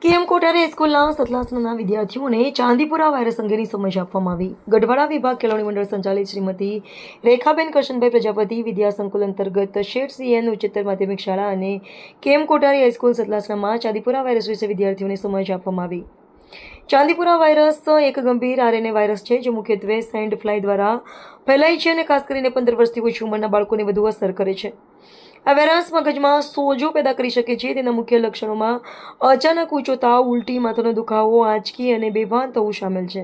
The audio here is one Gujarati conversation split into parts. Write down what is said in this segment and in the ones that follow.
કેએમ કોઠારી હાઈસ્કૂલના સતલાસના વિદ્યાર્થીઓને ચાંદીપુરા વાયરસ અંગેની સમજ આપવામાં આવી। ગઢવાડા વિભાગ કેળવણી મંડળ સંચાલિત શ્રીમતી રેખાબેન કરશનભાઈ પ્રજાપતિ વિદ્યા સંકુલ અંતર્ગત શેઠ સીએન ઉચ્ચતર માધ્યમિક શાળા અને કેએમ કોઠારી હાઈસ્કૂલ સતલાસનામાં ચાંદીપુરા વાયરસ વિશે વિદ્યાર્થીઓને સમજ આપવામાં આવી। ચાંદીપુરા વાયરસ એક ગંભીર આરએનએ વાયરસ છે જે મુખ્યત્વે સેન્ડ ફ્લાય દ્વારા ફેલાય છે અને ખાસ કરીને 15 વર્ષથી ઓછી ઉંમરના બાળકોને વધુ અસર કરે છે। આ વાયરસ મગજમાં સોજો પેદા કરી શકે છે। તેના મુખ્ય લક્ષણોમાં અચાનક ઊંચો તાવ, ઉલટી, માથાનો દુખાવો, આંચકી અને બેભાન થવું સામેલ છે।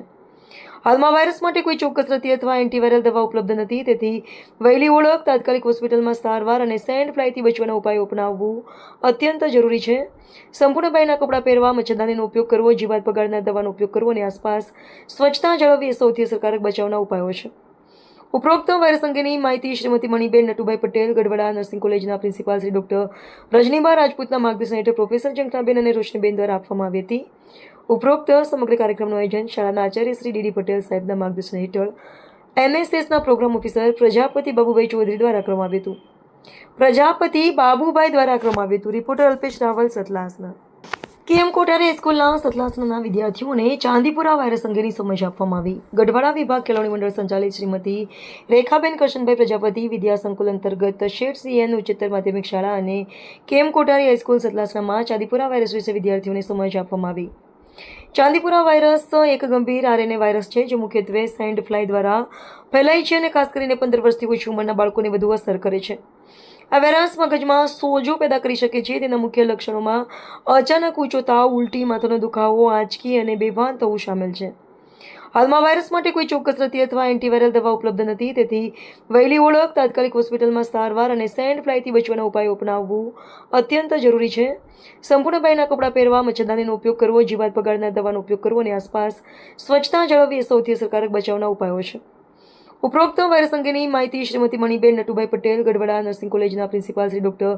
હાલમાં વાયરસ માટે કોઈ ચોક્કસ રસી અથવા એન્ટીવાયરલ દવા ઉપલબ્ધ નથી, તેથી વહેલી ઓળખ, તાત્કાલિક હોસ્પિટલમાં સારવાર અને સેન્ડ ફ્લાયથી બચવાના ઉપાયો અપનાવવું અત્યંત જરૂરી છે। સંપૂર્ણ બાયના કપડાં પહેરવા, મચ્છરદાનીનો ઉપયોગ કરવો, જીવાત બગાડનાર દવાનો ઉપયોગ કરવો અને આસપાસ સ્વચ્છતા જાળવવી એ સૌથી અસરકારક બચાવના ઉપાયો છે। ઉપરોક્ત વાયરસ અંગેની માહિતી શ્રીમતી મણિબેન નટુભાઈ પટેલ, ગઢવાડા નર્સિંગ કોલેજના પ્રિન્સિપાલ શ્રી ડોક્ટર રજનીબા રાજપૂતના માર્ગદર્શન હેઠળ પ્રોફેસર જંકનાબેન અને રોશનીબેન દ્વારા આપવામાં આવી હતી। ઉપરોક્ત સમગ્ર કાર્યક્રમનું આયોજન શાળાના આચાર્ય શ્રી ડીડી પટેલ સાહેબના માર્ગદર્શન હેઠળ એનએસએસના પ્રોગ્રામ ઓફિસર પ્રજાપતિ બાબુભાઈ ચૌધરી દ્વારા કરવામાં આવ્યું હતું। રિપોર્ટર અલ્પેશ રાવલ, સતલાસના। કેએમ કોઠારી હાઈસ્કૂલના સતલાસના વિદ્યાર્થીઓને ચાંદીપુરા વાયરસ અંગેની સમજ આપવામાં આવી। ગઢવાડા વિભાગ કેળવણી મંડળ સંચાલિત શ્રીમતી રેખાબેન કરશનભાઈ પ્રજાપતિ વિદ્યા સંકુલ અંતર્ગત શેઠ સીએન ઉચ્ચતર માધ્યમિક શાળા અને કેએમ કોઠારી હાઈસ્કૂલ સતલાસનામાં ચાંદીપુરા વાયરસ વિશે વિદ્યાર્થીઓને સમજ આપવામાં આવી। ચાંદીપુરા વાયરસ એક ગંભીર આરએનએ વાયરસ છે જે મુખ્યત્વે સેન્ડ ફ્લાય દ્વારા ફેલાય છે અને ખાસ કરીને 15 વર્ષથી ઓછી ઉંમરના બાળકોને વધુ અસર કરે છે। આ વાયરસ મગજમાં સોજો પેદા કરી શકે છે। તેના મુખ્ય લક્ષણોમાં અચાનક ઊંચો તાવ, ઉલટી, માથાનો દુખાવો, આંચકી અને બેભાન થવું સામેલ છે। હાલમાં વાયરસ માટે કોઈ ચોક્કસ રસી અથવા એન્ટીવાયરલ દવા ઉપલબ્ધ નથી, તેથી વહેલી ઓળખ, તાત્કાલિક હોસ્પિટલમાં સારવાર અને સેન્ડ ફ્લાયથી બચવાના ઉપાયો અપનાવવું અત્યંત જરૂરી છે। સંપૂર્ણ બાયના કપડાં પહેરવા, મચ્છરદાનીનો ઉપયોગ કરવો, જીવાત બગાડનાર દવાનો ઉપયોગ કરવો અને આસપાસ સ્વચ્છતા જાળવવી એ સૌથી અસરકારક બચાવના ઉપાયો છે। ઉપરોક્ત વાયરસ અંગેની માહિતી શ્રીમતી મણિબેન નટુભાઈ પટેલ, ગઢવાડા નર્સિંગ કોલેજના પ્રિન્સિપાલ શ્રી ડોક્ટર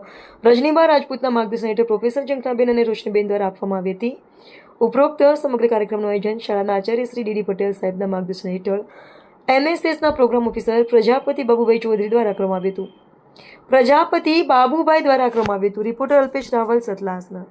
રજનીબા રાજપૂતના માર્ગદર્શન હેઠળ પ્રોફેસર જંકનાબેન અને રોશનીબેન દ્વારા આપવામાં આવી હતી। ઉપરોક્ત સમગ્ર કાર્યક્રમનું આયોજન શાળાના આચાર્ય શ્રી ડીડી પટેલ સાહેબના માર્ગદર્શન હેઠળ એનએસએસના પ્રોગ્રામ ઓફિસર પ્રજાપતિ બાબુભાઈ ચૌધરી દ્વારા કરવામાં આવ્યું હતું। રિપોર્ટર અલ્પેશ રાવલ, સતલાસના।